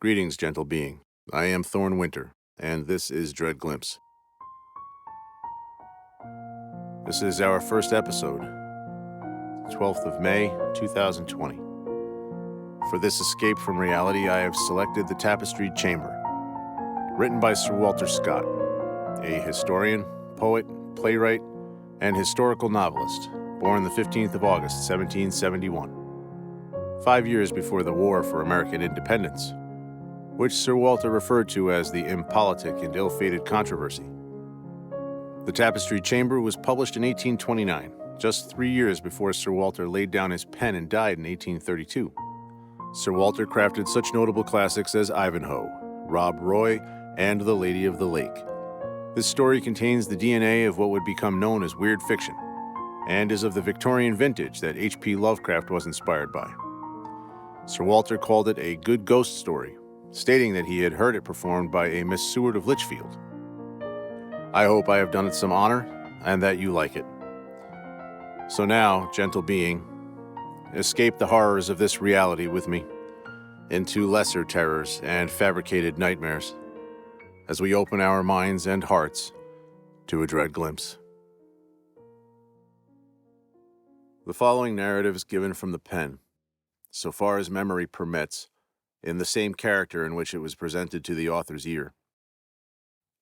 Greetings, gentle being. I am Thorn Winter, and this is Dread Glimpse. This is our first episode, 12th of May, 2020. For this escape from reality, I have selected the Tapestried Chamber, written by Sir Walter Scott, a historian, poet, playwright, and historical novelist, born the 15th of August, 1771, 5 years before the War for American Independence, which Sir Walter referred to as the impolitic and ill-fated controversy. The Tapestried Chamber was published in 1829, just 3 years before Sir Walter laid down his pen and died in 1832. Sir Walter crafted such notable classics as Ivanhoe, Rob Roy, and The Lady of the Lake. This story contains the DNA of what would become known as weird fiction, and is of the Victorian vintage that H.P. Lovecraft was inspired by. Sir Walter called it a good ghost story, stating that he had heard it performed by a Miss Seward of Lichfield. I hope I have done it some honor, and that you like it. So now, gentle being, escape the horrors of this reality with me, into lesser terrors and fabricated nightmares, as we open our minds and hearts to a dread glimpse. The following narrative is given from the pen, so far as memory permits, in the same character in which it was presented to the author's ear.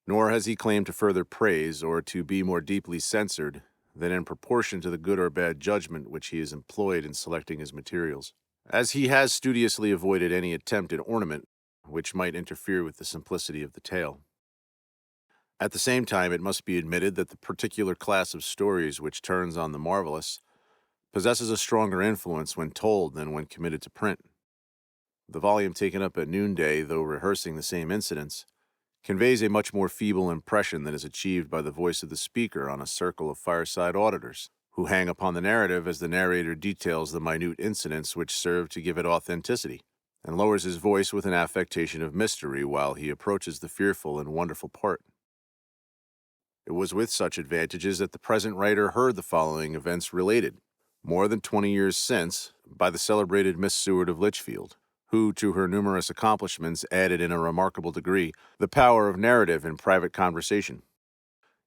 Nor has he claimed to further praise or to be more deeply censored than in proportion to the good or bad judgment which he has employed in selecting his materials, as he has studiously avoided any attempt at ornament which might interfere with the simplicity of the tale. At the same time, it must be admitted that the particular class of stories which turns on the marvelous possesses a stronger influence when told than when committed to print. The volume taken up at noonday, though rehearsing the same incidents, conveys a much more feeble impression than is achieved by the voice of the speaker on a circle of fireside auditors, who hang upon the narrative as the narrator details the minute incidents which serve to give it authenticity, and lowers his voice with an affectation of mystery while he approaches the fearful and wonderful part. It was with such advantages that the present writer heard the following events related, more than 20 years since, by the celebrated Miss Seward of Lichfield, who, to her numerous accomplishments, added in a remarkable degree the power of narrative in private conversation.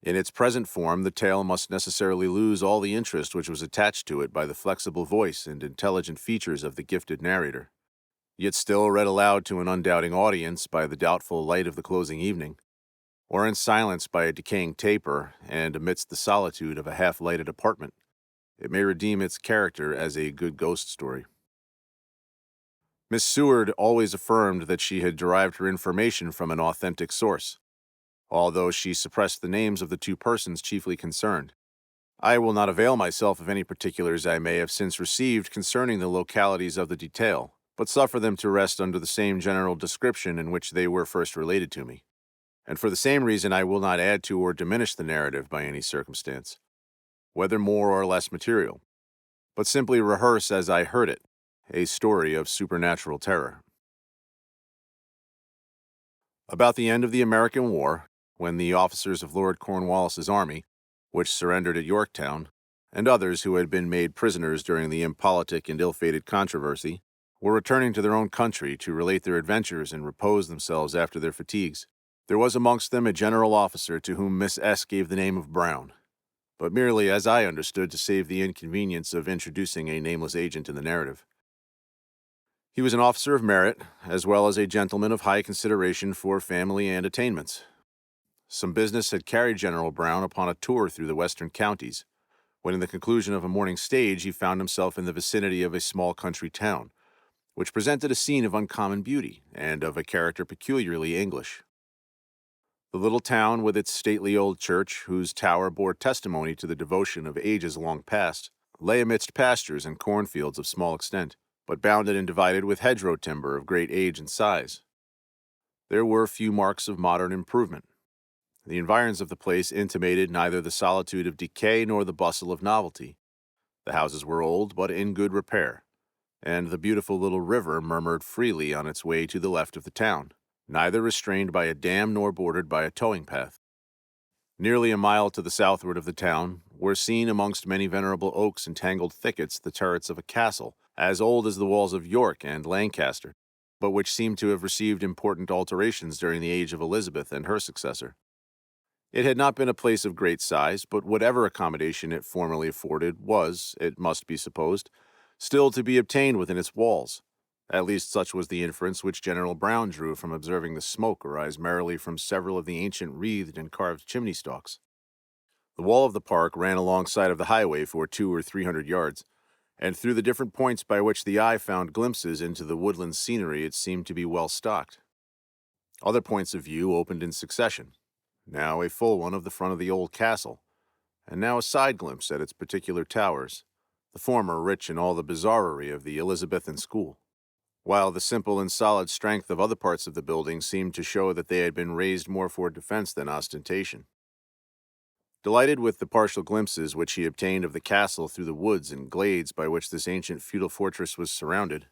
In its present form, the tale must necessarily lose all the interest which was attached to it by the flexible voice and intelligent features of the gifted narrator, yet still read aloud to an undoubting audience by the doubtful light of the closing evening, or in silence by a decaying taper and amidst the solitude of a half-lighted apartment. It may redeem its character as a good ghost story. Miss Seward always affirmed that she had derived her information from an authentic source, although she suppressed the names of the two persons chiefly concerned. I will not avail myself of any particulars I may have since received concerning the localities of the detail, but suffer them to rest under the same general description in which they were first related to me. And for the same reason I will not add to or diminish the narrative by any circumstance, whether more or less material, but simply rehearse as I heard it, a story of supernatural terror. About the end of the American War, when the officers of Lord Cornwallis's army, which surrendered at Yorktown, and others who had been made prisoners during the impolitic and ill-fated controversy, were returning to their own country to relate their adventures and repose themselves after their fatigues, there was amongst them a general officer to whom Miss S. gave the name of Brown, but merely, as I understood, to save the inconvenience of introducing a nameless agent in the narrative. He was an officer of merit, as well as a gentleman of high consideration for family and attainments. Some business had carried General Brown upon a tour through the western counties, when in the conclusion of a morning stage he found himself in the vicinity of a small country town, which presented a scene of uncommon beauty and of a character peculiarly English. The little town, with its stately old church, whose tower bore testimony to the devotion of ages long past, lay amidst pastures and cornfields of small extent, but bounded and divided with hedgerow timber of great age and size. There were few marks of modern improvement. The environs of the place intimated neither the solitude of decay nor the bustle of novelty. The houses were old, but in good repair, and the beautiful little river murmured freely on its way to the left of the town, neither restrained by a dam nor bordered by a towing path. Nearly a mile to the southward of the town were seen amongst many venerable oaks and tangled thickets the turrets of a castle, as old as the walls of York and Lancaster, but which seemed to have received important alterations during the age of Elizabeth and her successor. It had not been a place of great size, but whatever accommodation it formerly afforded was, it must be supposed, still to be obtained within its walls. At least such was the inference which General Brown drew from observing the smoke arise merrily from several of the ancient wreathed and carved chimney stalks. The wall of the park ran alongside of the highway for 200 or 300 yards, and through the different points by which the eye found glimpses into the woodland scenery it seemed to be well stocked. Other points of view opened in succession, now a full one of the front of the old castle, and now a side glimpse at its particular towers, the former rich in all the bizarrerie of the Elizabethan school, while the simple and solid strength of other parts of the building seemed to show that they had been raised more for defense than ostentation. Delighted with the partial glimpses which he obtained of the castle through the woods and glades by which this ancient feudal fortress was surrounded,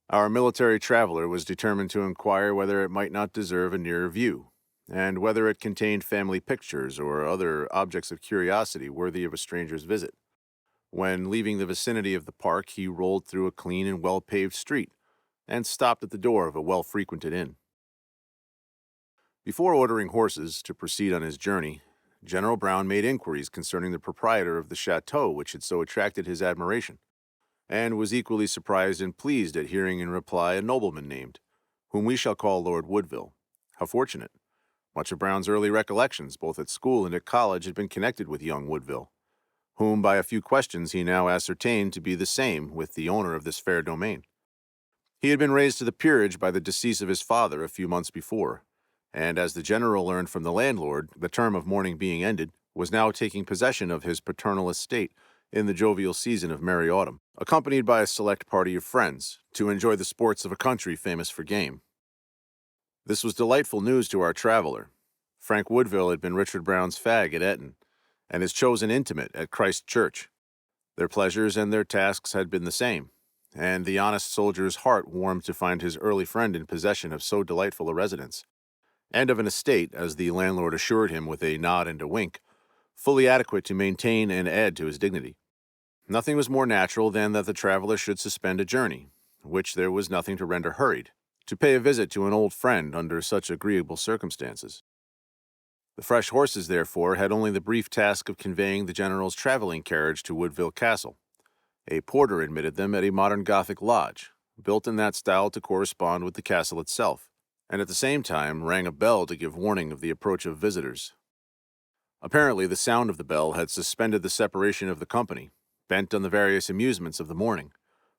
our military traveler was determined to inquire whether it might not deserve a nearer view, and whether it contained family pictures or other objects of curiosity worthy of a stranger's visit. When, leaving the vicinity of the park, he rolled through a clean and well-paved street, and stopped at the door of a well-frequented inn. Before ordering horses to proceed on his journey, General Brown made inquiries concerning the proprietor of the chateau which had so attracted his admiration, and was equally surprised and pleased at hearing in reply a nobleman named, whom we shall call Lord Woodville. How fortunate! Much of Brown's early recollections, both at school and at college, had been connected with young Woodville, whom by a few questions he now ascertained to be the same with the owner of this fair domain. He had been raised to the peerage by the decease of his father a few months before, and as the general learned from the landlord, the term of mourning being ended, was now taking possession of his paternal estate in the jovial season of merry autumn, accompanied by a select party of friends, to enjoy the sports of a country famous for game. This was delightful news to our traveler. Frank Woodville had been Richard Brown's fag at Eton, and his chosen intimate at Christ Church. Their pleasures and their tasks had been the same, and the honest soldier's heart warmed to find his early friend in possession of so delightful a residence, and of an estate, as the landlord assured him with a nod and a wink, fully adequate to maintain and add to his dignity. Nothing was more natural than that the traveler should suspend a journey, which there was nothing to render hurried, to pay a visit to an old friend under such agreeable circumstances. The fresh horses, therefore, had only the brief task of conveying the general's traveling carriage to Woodville Castle. A porter admitted them at a modern Gothic lodge, built in that style to correspond with the castle itself, and at the same time rang a bell to give warning of the approach of visitors. Apparently the sound of the bell had suspended the separation of the company, bent on the various amusements of the morning,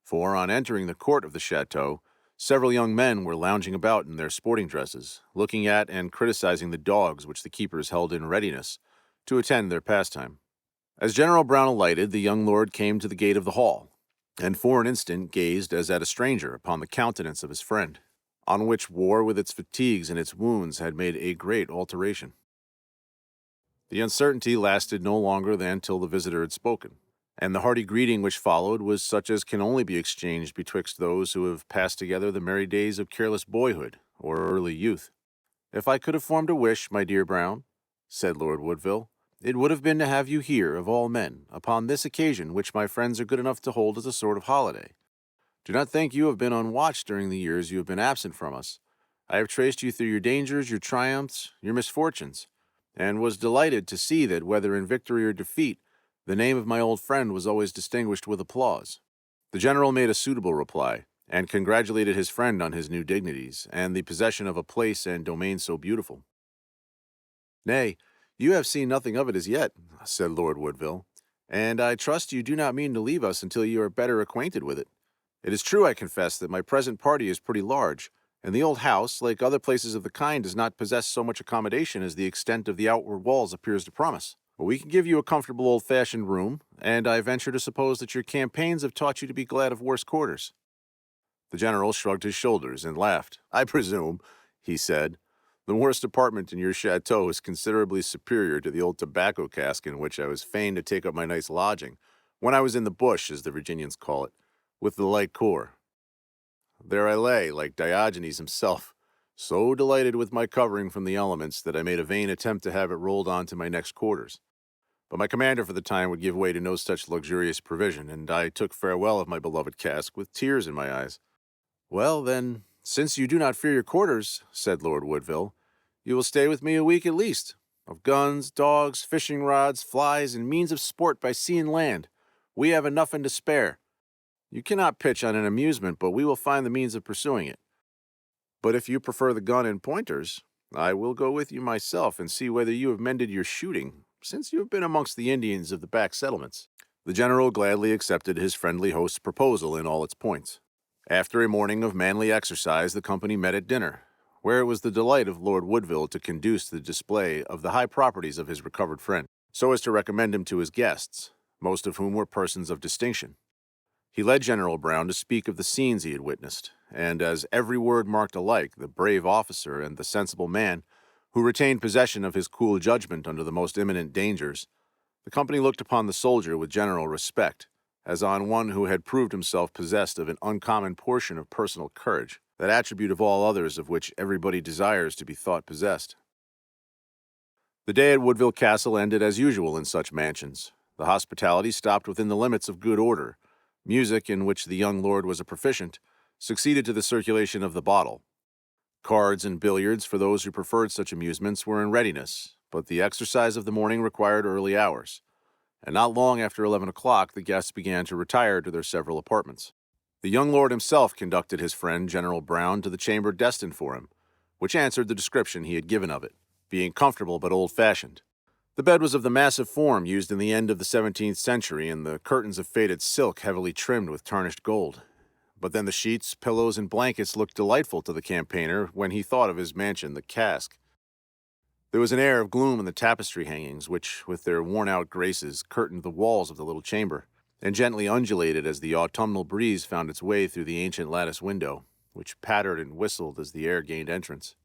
for on entering the court of the chateau, several young men were lounging about in their sporting dresses, looking at and criticizing the dogs which the keepers held in readiness to attend their pastime. As General Brown alighted, the young lord came to the gate of the hall, and for an instant gazed as at a stranger upon the countenance of his friend, on which war with its fatigues and its wounds had made a great alteration. The uncertainty lasted no longer than till the visitor had spoken, and the hearty greeting which followed was such as can only be exchanged betwixt those who have passed together the merry days of careless boyhood or early youth. "If I could have formed a wish, my dear Brown," said Lord Woodville, "it would have been to have you here, of all men, upon this occasion which my friends are good enough to hold as a sort of holiday. Do not think you have been on watch during the years you have been absent from us. I have traced you through your dangers, your triumphs, your misfortunes, and was delighted to see that, whether in victory or defeat, the name of my old friend was always distinguished with applause." The general made a suitable reply, and congratulated his friend on his new dignities, and the possession of a place and domain so beautiful. "Nay, you have seen nothing of it as yet," said Lord Woodville, "and I trust you do not mean to leave us until you are better acquainted with it. It is true, I confess, that my present party is pretty large, and the old house, like other places of the kind, does not possess so much accommodation as the extent of the outward walls appears to promise. But we can give you a comfortable old-fashioned room, and I venture to suppose that your campaigns have taught you to be glad of worse quarters." The general shrugged his shoulders and laughed. "I presume," he said, "the worst apartment in your chateau is considerably superior to the old tobacco cask in which I was fain to take up my night's lodging, when I was in the bush, as the Virginians call it, with the light corps. There I lay, like Diogenes himself, so delighted with my covering from the elements that I made a vain attempt to have it rolled on to my next quarters. But my commander for the time would give way to no such luxurious provision, and I took farewell of my beloved cask with tears in my eyes. Well, then, "Since you do not fear your quarters," said Lord Woodville, "you will stay with me a week at least. Of guns, dogs, fishing rods, flies, and means of sport by sea and land, we have enough and to spare. You cannot pitch on an amusement, but we will find the means of pursuing it. But if you prefer the gun and pointers, I will go with you myself and see whether you have mended your shooting, since you have been amongst the Indians of the back settlements." The general gladly accepted his friendly host's proposal in all its points. After a morning of manly exercise, the company met at dinner, where it was the delight of Lord Woodville to conduce the display of the high properties of his recovered friend, so as to recommend him to his guests, most of whom were persons of distinction. He led General Brown to speak of the scenes he had witnessed, and as every word marked alike the brave officer and the sensible man who retained possession of his cool judgment under the most imminent dangers, the company looked upon the soldier with general respect, as on one who had proved himself possessed of an uncommon portion of personal courage, that attribute of all others of which everybody desires to be thought possessed. The day at Woodville Castle ended as usual in such mansions. The hospitality stopped within the limits of good order. Music, in which the young lord was a proficient, succeeded to the circulation of the bottle. Cards and billiards, for those who preferred such amusements, were in readiness, but the exercise of the morning required early hours, and not long after 11 o'clock the guests began to retire to their several apartments. The young lord himself conducted his friend General Brown to the chamber destined for him, which answered the description he had given of it, being comfortable but old-fashioned. The bed was of the massive form used in the end of the 17th century, and the curtains of faded silk heavily trimmed with tarnished gold. But then the sheets, pillows, and blankets looked delightful to the campaigner when he thought of his mansion, the Cask. There was an air of gloom in the tapestry hangings, which, with their worn-out graces, curtained the walls of the little chamber, and gently undulated as the autumnal breeze found its way through the ancient lattice window, which pattered and whistled as the air gained entrance.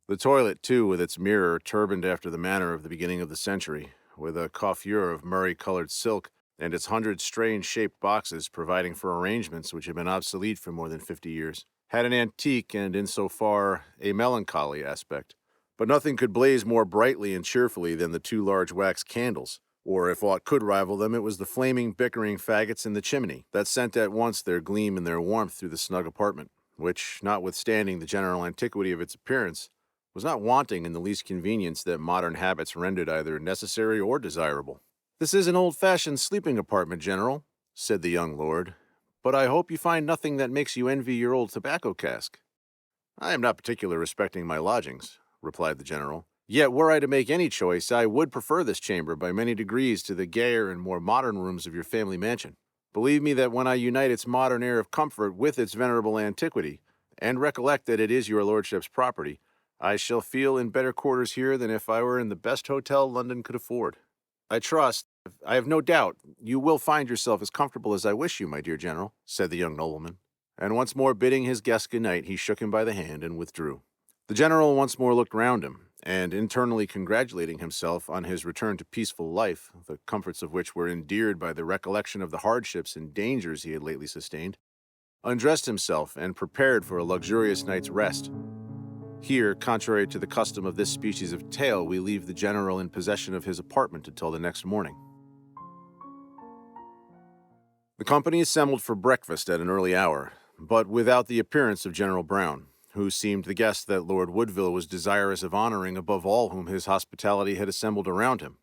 The toilet, too, with its mirror turbaned after the manner of the beginning of the century, with a coiffure of murrey-colored silk, and its 100 strange-shaped boxes providing for arrangements which had been obsolete for more than 50 years, had an antique and, insofar, a melancholy aspect. But nothing could blaze more brightly and cheerfully than the 2 large wax candles, or if aught could rival them, it was the flaming, bickering faggots in the chimney that sent at once their gleam and their warmth through the snug apartment, which, notwithstanding the general antiquity of its appearance, was not wanting in the least convenience that modern habits rendered either necessary or desirable. "This is an old-fashioned sleeping apartment, General," said the young lord, "but I hope you find nothing that makes you envy your old tobacco cask." "I am not particular respecting my lodgings," replied the general. "Yet were I to make any choice, I would prefer this chamber by many degrees to the gayer and more modern rooms of your family mansion. Believe me that when I unite its modern air of comfort with its venerable antiquity, and recollect that it is your lordship's property, I shall feel in better quarters here than if I were in the best hotel London could afford. I trust, I have no doubt, you will find yourself as comfortable as I wish you, my dear general," said the young nobleman, and once more bidding his guest good night, he shook him by the hand and withdrew. The general once more looked round him, and internally congratulating himself on his return to peaceful life, the comforts of which were endeared by the recollection of the hardships and dangers he had lately sustained, undressed himself and prepared for a luxurious night's rest. Here, contrary to the custom of this species of tale, we leave the general in possession of his apartment until the next morning. The company assembled for breakfast at an early hour, but without the appearance of General Brown, who seemed the guest that Lord Woodville was desirous of honoring above all whom his hospitality had assembled around him.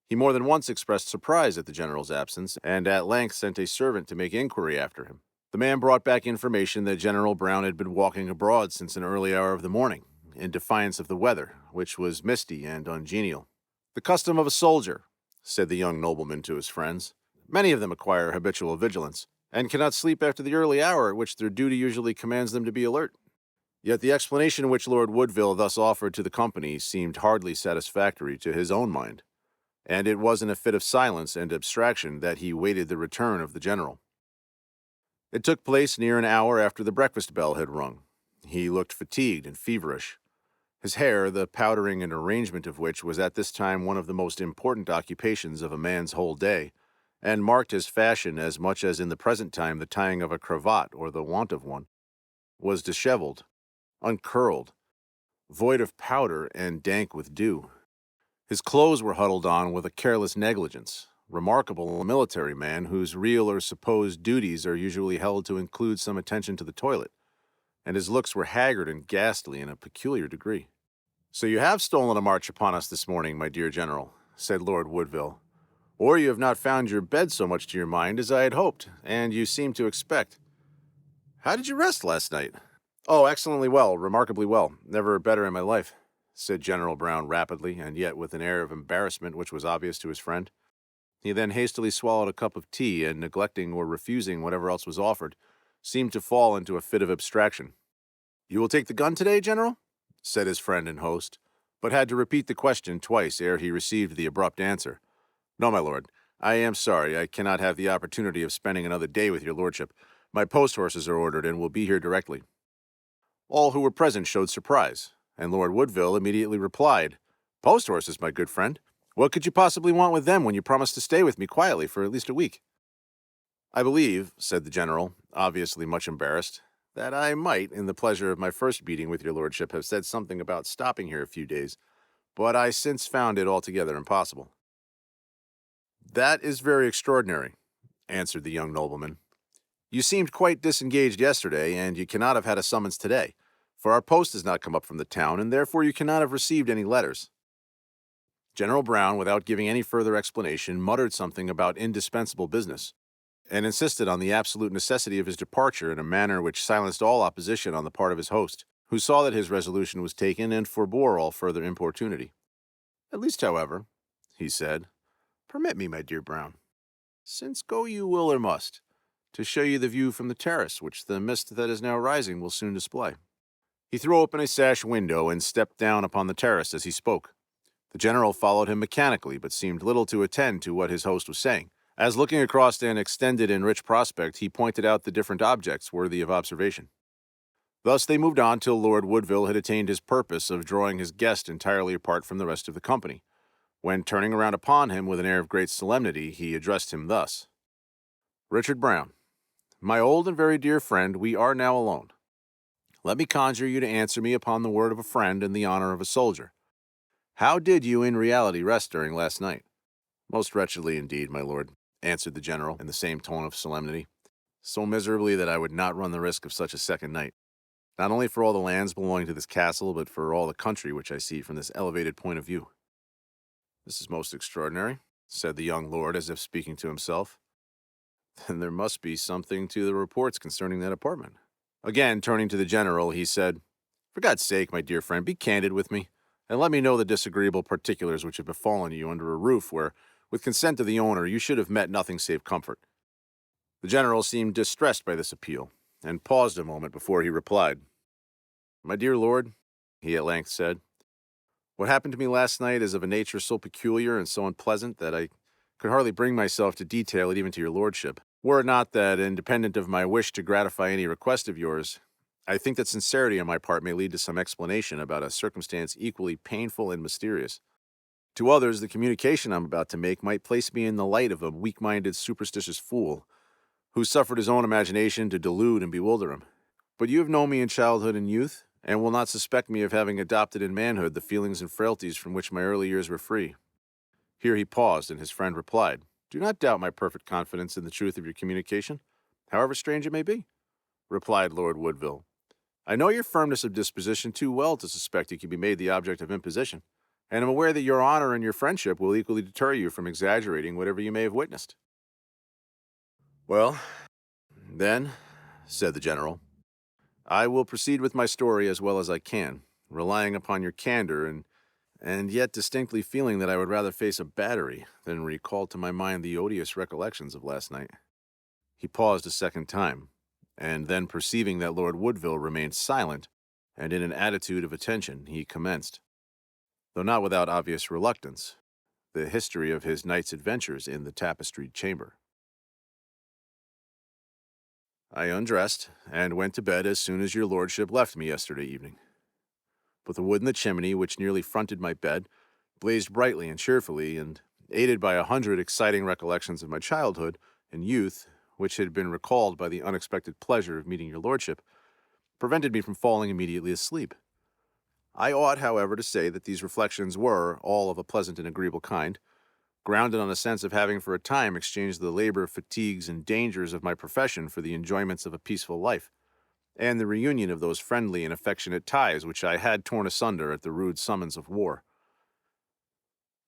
He more than once expressed surprise at the general's absence, and at length sent a servant to make inquiry after him. The man brought back information that General Brown had been walking abroad since an early hour of the morning, in defiance of the weather, which was misty and ungenial. "The custom of a soldier," said the young nobleman to his friends. "Many of them acquire habitual vigilance, and cannot sleep after the early hour at which their duty usually commands them to be alert." Yet the explanation which Lord Woodville thus offered to the company seemed hardly satisfactory to his own mind, and it was in a fit of silence and abstraction that he waited the return of the general. It took place near an hour after the breakfast bell had rung. He looked fatigued and feverish. His hair, the powdering and arrangement of which was at this time one of the most important occupations of a man's whole day, and marked his fashion as much as in the present time the tying of a cravat or the want of one, was disheveled, uncurled, void of powder, and dank with dew. His clothes were huddled on with a careless negligence, remarkable in a military man whose real or supposed duties are usually held to include some attention to the toilet. and his looks were haggard and ghastly in a peculiar degree. "So you have stolen a march upon us this morning, my dear General," said Lord Woodville. "Or you have not found your bed so much to your mind as I had hoped, and you seem to expect. How did you rest last night?" "Oh, excellently well, remarkably well. Never better in my life," said General Brown rapidly, and yet with an air of embarrassment which was obvious to his friend. He then hastily swallowed a cup of tea, and neglecting or refusing whatever else was offered, seemed to fall into a fit of abstraction. "You will take the gun today, General?" said his friend and host, but had to repeat the question twice ere he received the abrupt answer. "No, my lord. I am sorry I cannot have the opportunity of spending another day with your lordship. My post horses are ordered and will be here directly." All who were present showed surprise, and Lord Woodville immediately replied, "Post horses, my good friend? What could you possibly want with them when you promised to stay with me quietly for at least a week?" "I believe," said the general, obviously much embarrassed, "that I might, in the pleasure of my first meeting with your lordship, have said something about stopping here a few days, but I since found it altogether impossible." "That is very extraordinary," answered the young nobleman. "You seemed quite disengaged yesterday, and you cannot have had a summons today, for our post has not come up from the town, and therefore you cannot have received any letters." General Brown, without giving any further explanation, muttered something about indispensable business, and insisted on the absolute necessity of his departure in a manner which silenced all opposition on the part of his host, who saw that his resolution was taken and forbore all further importunity. "At least, however," he said, "permit me, my dear Brown, since go you will or must, to show you the view from the terrace, which the mist that is now rising will soon display." He threw open a sash window and stepped down upon the terrace as he spoke. The general followed him mechanically, but seemed little to attend to what his host was saying, as looking across an extended and rich prospect, he pointed out the different objects worthy of observation. Thus they moved on till Lord Woodville had attained his purpose of drawing his guest entirely apart from the rest of the company, when, turning around upon him with an air of great solemnity, he addressed him thus: "Richard Brown, my old and very dear friend, we are now alone. Let me conjure you to answer me upon the word of a friend and the honor of a soldier. How did you in reality rest during last night?" "Most wretchedly indeed, my lord," answered the general in the same tone of solemnity. "So miserably that I would not run the risk of such a second night, not only for all the lands belonging to this castle, but for all the country which I see from this elevated point of view." "This is most extraordinary," said the young lord, as if speaking to himself. "Then there must be something to the reports concerning that apartment." Again, turning to the general, he said, "For God's sake, my dear friend, be candid with me, and let me know the disagreeable particulars which have befallen you under a roof where, with consent of the owner, you should have met nothing save comfort." The general seemed distressed by this appeal, and paused a moment before he replied. "My dear lord," he at length said, "what happened to me last night is of a nature so peculiar and so unpleasant that I could hardly bring myself to detail it even to your lordship, were it not that, independent of my wish to gratify any request of yours, I think that sincerity on my part may lead to some explanation about a circumstance equally painful and mysterious. To others, the communication I'm about to make might place me in the light of a weak-minded, superstitious fool, who suffered his own imagination to delude and bewilder him. But you have known me in childhood and youth, and will not suspect me of having adopted in manhood the feelings and frailties from which my early years were free." Here he paused, and his friend replied, "Do not doubt my perfect confidence in the truth of your communication, however strange it may be," replied Lord Woodville. "I know your firmness of disposition too well to suspect you can be made the object of imposition, and am aware that your honor and your friendship will equally deter you from exaggerating whatever you may have witnessed." "Well, then," said the general, "I will proceed with my story as well as I can, relying upon your candor and yet distinctly feeling that I would rather face a battery than recall to my mind the odious recollections of last night." He paused a second time, and then perceiving that Lord Woodville remained silent, and in an attitude of attention, he commenced, though not without obvious reluctance, the history of his night's adventures in the Tapestried Chamber. "I undressed, and went to bed as soon as your lordship left me yesterday evening. But the wood in the chimney, which nearly fronted my bed, blazed brightly and cheerfully, and, aided by 100 exciting recollections of my childhood and youth, which had been recalled by the unexpected pleasure of meeting your lordship, prevented me from falling immediately asleep. I ought, however, to say that these reflections were all of a pleasant and agreeable kind, grounded on a sense of having for a time exchanged the labor, fatigues, and dangers of my profession for the enjoyments of a peaceful life, and the reunion of those friendly and affectionate ties which I had torn asunder at the rude summons of war.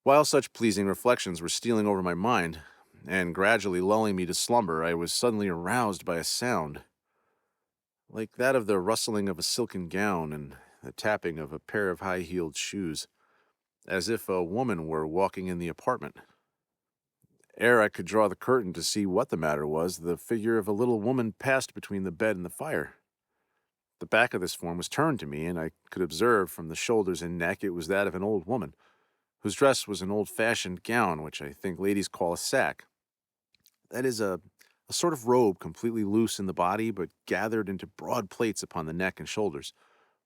While such pleasing reflections were stealing over my mind, and gradually lulling me to slumber, I was suddenly aroused by a sound, like that of the rustling of a silken gown and the tapping of a pair of high-heeled shoes, as if a woman were walking in the apartment. Ere I could draw the curtain to see what the matter was, the figure of a little woman passed between the bed and the fire. The back of this form was turned to me, and I could observe from the shoulders and neck it was that of an old woman, whose dress was an old-fashioned gown, which I think ladies call a sack. That is a sort of robe completely loose in the body, but gathered into broad plaits upon the neck and shoulders,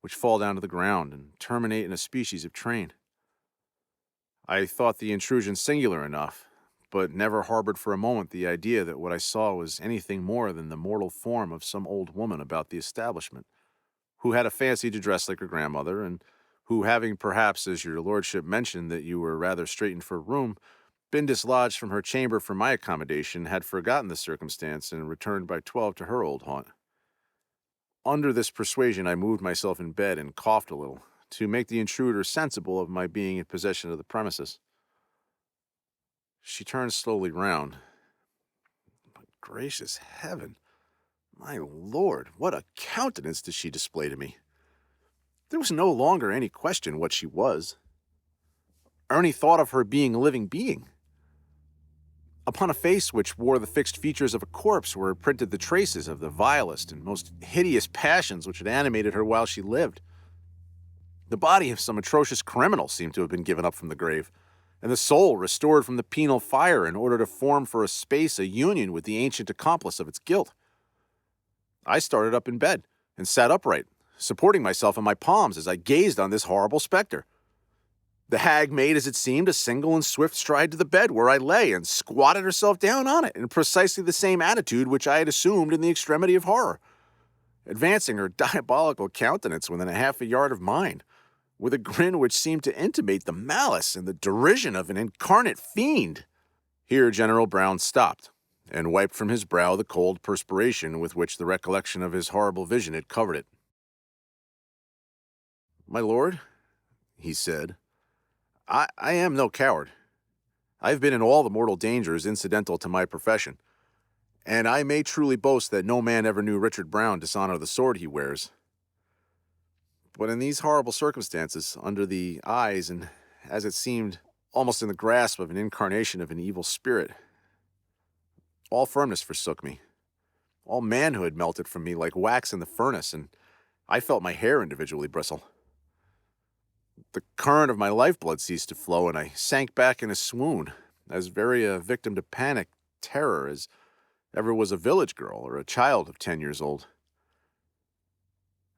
which fall down to the ground and terminate in a species of train. I thought the intrusion singular enough, but never harbored for a moment the idea that what I saw was anything more than the mortal form of some old woman about the establishment, who had a fancy to dress like her grandmother, and who, having perhaps, as your lordship mentioned that you were rather straitened for room, been dislodged from her chamber for my accommodation, had forgotten the circumstance and returned by 12 to her old haunt. Under this persuasion I moved myself in bed and coughed a little, to make the intruder sensible of my being in possession of the premises. She turned slowly round. But gracious heaven! My lord, what a countenance did she display to me! There was no longer any question what she was, or any thought of her being a living being. Upon a face which wore the fixed features of a corpse were printed the traces of the vilest and most hideous passions which had animated her while she lived. The body of some atrocious criminal seemed to have been given up from the grave, and the soul restored from the penal fire in order to form for a space a union with the ancient accomplice of its guilt. I started up in bed and sat upright, supporting myself in my palms as I gazed on this horrible specter. The hag made, as it seemed, a single and swift stride to the bed where I lay and squatted herself down on it in precisely the same attitude which I had assumed in the extremity of horror, advancing her diabolical countenance within a half a yard of mine, with a grin which seemed to intimate the malice and the derision of an incarnate fiend. Here General Brown stopped, and wiped from his brow the cold perspiration with which the recollection of his horrible vision had covered it. "My lord," he said, I am no coward. I have been in all the mortal dangers incidental to my profession, and I may truly boast that no man ever knew Richard Brown dishonor the sword he wears. But in these horrible circumstances, under the eyes and, as it seemed, almost in the grasp of an incarnation of an evil spirit, all firmness forsook me. All manhood melted from me like wax in the furnace, and I felt my hair individually bristle. The current of my lifeblood ceased to flow, and I sank back in a swoon, as very a victim to panic terror as ever was a village girl or a child of 10 years old.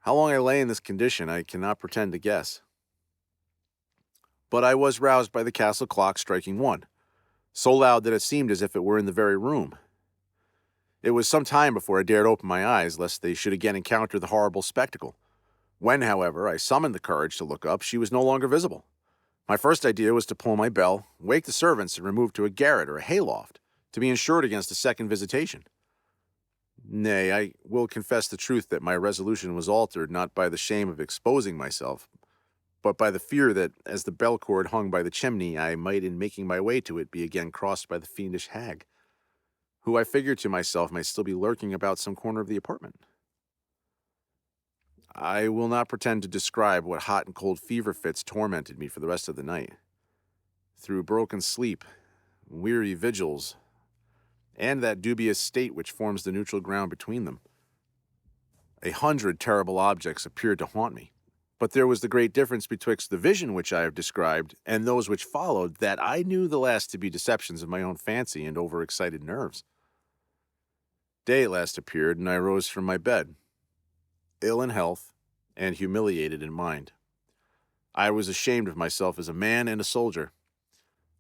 How long I lay in this condition I cannot pretend to guess. But I was roused by the castle clock striking 1, so loud that it seemed as if it were in the very room. It was some time before I dared open my eyes, lest they should again encounter the horrible spectacle. When, however, I summoned the courage to look up, she was no longer visible. My first idea was to pull my bell, wake the servants, and remove to a garret or a hayloft, to be insured against a second visitation. Nay, I will confess the truth that my resolution was altered not by the shame of exposing myself, but by the fear that, as the bell cord hung by the chimney, I might in making my way to it be again crossed by the fiendish hag, who I figured to myself might still be lurking about some corner of the apartment. I will not pretend to describe what hot and cold fever fits tormented me for the rest of the night. Through broken sleep, weary vigils, and that dubious state which forms the neutral ground between them, 100 terrible objects appeared to haunt me. But there was the great difference betwixt the vision which I have described and those which followed, that I knew the last to be deceptions of my own fancy and overexcited nerves. Day at last appeared, and I rose from my bed, ill in health and humiliated in mind. I was ashamed of myself as a man and a soldier,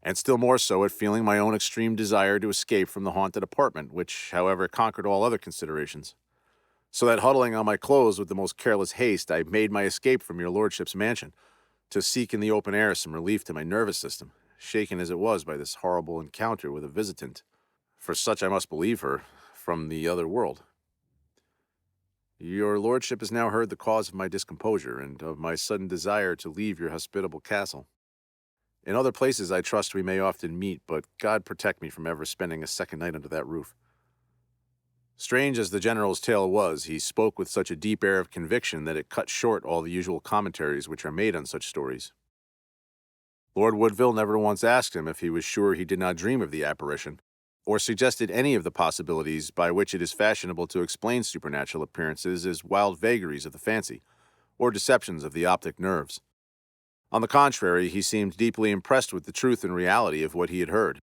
and still more so at feeling my own extreme desire to escape from the haunted apartment, which, however, conquered all other considerations. So that, huddling on my clothes with the most careless haste, I made my escape from your lordship's mansion, to seek in the open air some relief to my nervous system, shaken as it was by this horrible encounter with a visitant, for such I must believe her, from the other world. Your lordship has now heard the cause of my discomposure and of my sudden desire to leave your hospitable castle. In other places I trust we may often meet, but God protect me from ever spending a second night under that roof." Strange as the general's tale was, he spoke with such a deep air of conviction that it cut short all the usual commentaries which are made on such stories. Lord Woodville never once asked him if he was sure he did not dream of the apparition, or suggested any of the possibilities by which it is fashionable to explain supernatural appearances as wild vagaries of the fancy, or deceptions of the optic nerves. On the contrary, he seemed deeply impressed with the truth and reality of what he had heard,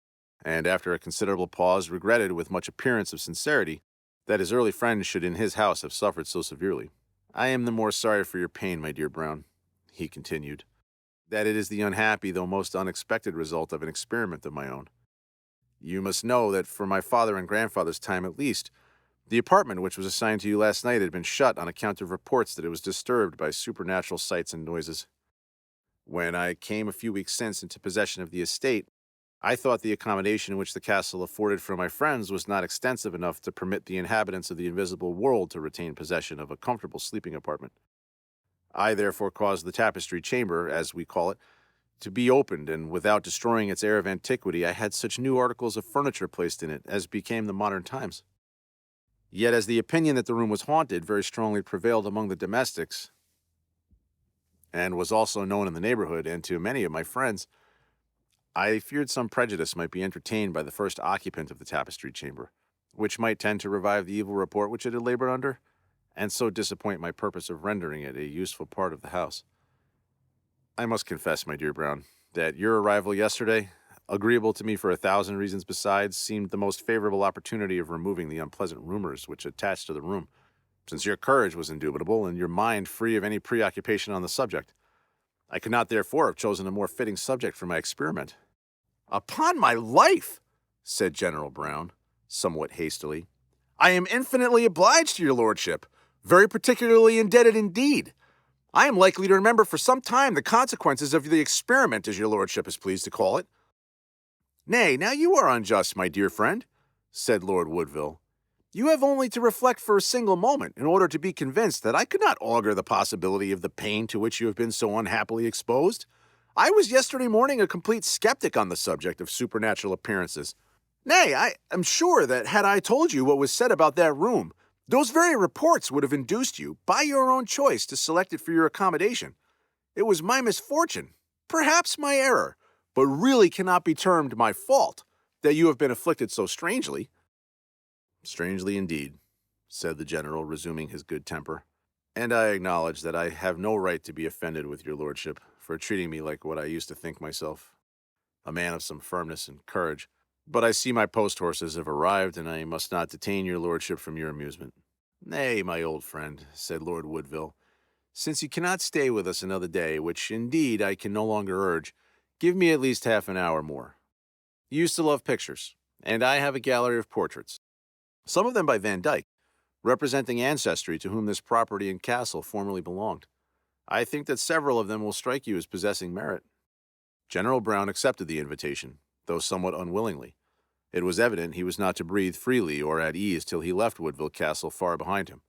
and after a considerable pause regretted with much appearance of sincerity that his early friend should in his house have suffered so severely. "I am the more sorry for your pain, my dear Brown," he continued, "that it is the unhappy though most unexpected result of an experiment of my own. You must know that for my father and grandfather's time at least, the apartment which was assigned to you last night had been shut on account of reports that it was disturbed by supernatural sights and noises. When I came a few weeks since into possession of the estate, I thought the accommodation which the castle afforded for my friends was not extensive enough to permit the inhabitants of the invisible world to retain possession of a comfortable sleeping apartment. I therefore caused the Tapestried Chamber, as we call it, to be opened, and without destroying its air of antiquity, I had such new articles of furniture placed in it as became the modern times. Yet as the opinion that the room was haunted very strongly prevailed among the domestics, and was also known in the neighborhood and to many of my friends, I feared some prejudice might be entertained by the first occupant of the Tapestried Chamber, which might tend to revive the evil report which it had labored under, and so disappoint my purpose of rendering it a useful part of the house. I must confess, my dear Brown, that your arrival yesterday, agreeable to me for 1,000 reasons besides, seemed the most favorable opportunity of removing the unpleasant rumors which attached to the room, since your courage was indubitable and your mind free of any preoccupation on the subject. I could not therefore have chosen a more fitting subject for my experiment." "Upon my life," said General Brown, somewhat hastily, "I am infinitely obliged to your lordship, very particularly indebted indeed. I am likely to remember for some time the consequences of the experiment, as your lordship is pleased to call it." "Nay, now you are unjust, my dear friend," said Lord Woodville. "You have only to reflect for a single moment in order to be convinced that I could not augur the possibility of the pain to which you have been so unhappily exposed. I was yesterday morning a complete skeptic on the subject of supernatural appearances. Nay, I am sure that had I told you what was said about that room, those very reports would have induced you, by your own choice, to select it for your accommodation. It was my misfortune, perhaps my error, but really cannot be termed my fault, that you have been afflicted so strangely." "Strangely indeed," said the general, resuming his good temper, "and I acknowledge that I have no right to be offended with your lordship for treating me like what I used to think myself, a man of some firmness and courage. But I see my post horses have arrived, and I must not detain your lordship from your amusement." "Nay, my old friend," said Lord Woodville, "since you cannot stay with us another day, which indeed I can no longer urge, give me at least half an hour more. You used to love pictures, and I have a gallery of portraits, some of them by Van Dyck, representing ancestry to whom this property and castle formerly belonged. I think that several of them will strike you as possessing merit." General Brown accepted the invitation, though somewhat unwillingly. It was evident he was not to breathe freely or at ease till he left Woodville Castle far behind him.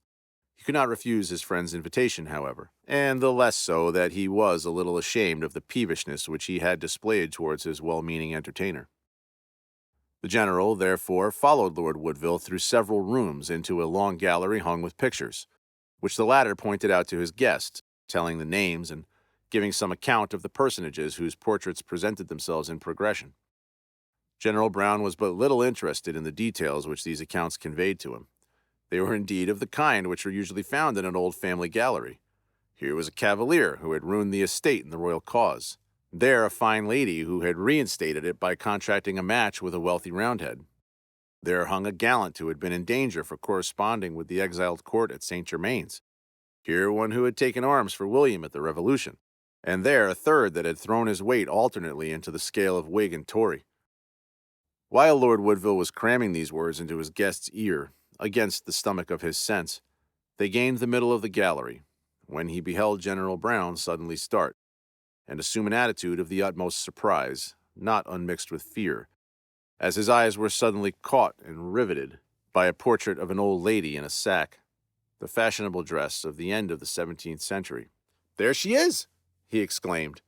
He could not refuse his friend's invitation, however, and the less so that he was a little ashamed of the peevishness which he had displayed towards his well-meaning entertainer. The general, therefore, followed Lord Woodville through several rooms into a long gallery hung with pictures, which the latter pointed out to his guest, telling the names and giving some account of the personages whose portraits presented themselves in progression. General Brown was but little interested in the details which these accounts conveyed to him. They were indeed of the kind which are usually found in an old family gallery. Here was a cavalier who had ruined the estate in the royal cause. There a fine lady who had reinstated it by contracting a match with a wealthy Roundhead. There hung a gallant who had been in danger for corresponding with the exiled court at St. Germain's. Here one who had taken arms for William at the Revolution. And there a third that had thrown his weight alternately into the scale of Whig and Tory. While Lord Woodville was cramming these words into his guest's ear, against the stomach of his sense, they gained the middle of the gallery, when he beheld General Brown suddenly start, and assume an attitude of the utmost surprise, not unmixed with fear, as his eyes were suddenly caught and riveted by a portrait of an old lady in a sack. the fashionable dress of the end of the 17th century. "There she is!" he exclaimed.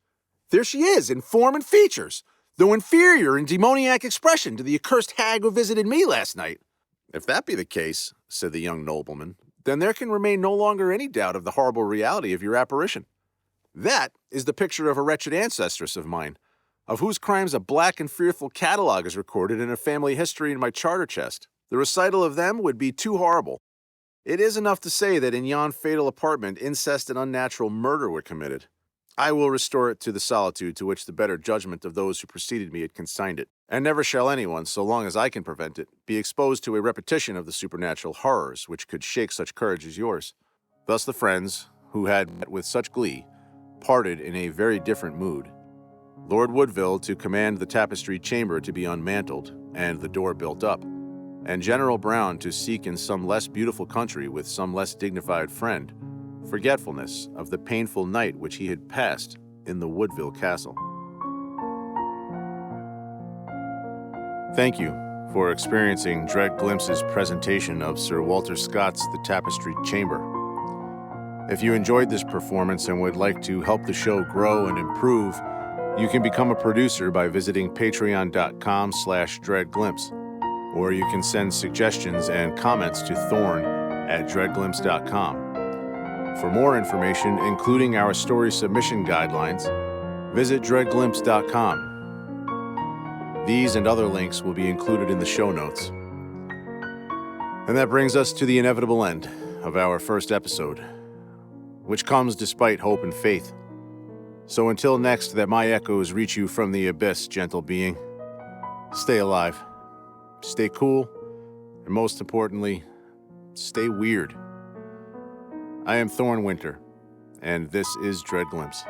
"There she is, in form and features, though inferior in demoniac expression to the accursed hag who visited me last night." "If that be the case," said the young nobleman, "then there can remain no longer any doubt of the horrible reality of your apparition. That is the picture of a wretched ancestress of mine, of whose crimes a black and fearful catalogue is recorded in a family history in my charter chest. The recital of them would be too horrible. It is enough to say that in yon fatal apartment incest and unnatural murder were committed. I will restore it to the solitude to which the better judgment of those who preceded me had consigned it, and never shall anyone, so long as I can prevent it, be exposed to a repetition of the supernatural horrors which could shake such courage as yours." Thus the friends, who had met with such glee, parted in a very different mood. Lord Woodville to command the Tapestried Chamber to be unmantled and the door built up, and General Brown to seek in some less beautiful country with some less dignified friend forgetfulness of the painful night which he had passed in the Woodville Castle. Thank you for experiencing Dread Glimpse's presentation of Sir Walter Scott's The Tapestried Chamber. If you enjoyed this performance and would like to help the show grow and improve, you can become a producer by visiting patreon.com/dreadglimpse, or you can send suggestions and comments to thorn@dreadglimpse.com. For more information, including our story submission guidelines, visit dreadglimpse.com. These and other links will be included in the show notes. And that brings us to the inevitable end of our first episode, which comes despite hope and faith. So until next that my echoes reach you from the abyss, gentle being, stay alive, stay cool, and most importantly, stay weird. I am Thorn Winter, and this is Dread Glimpse.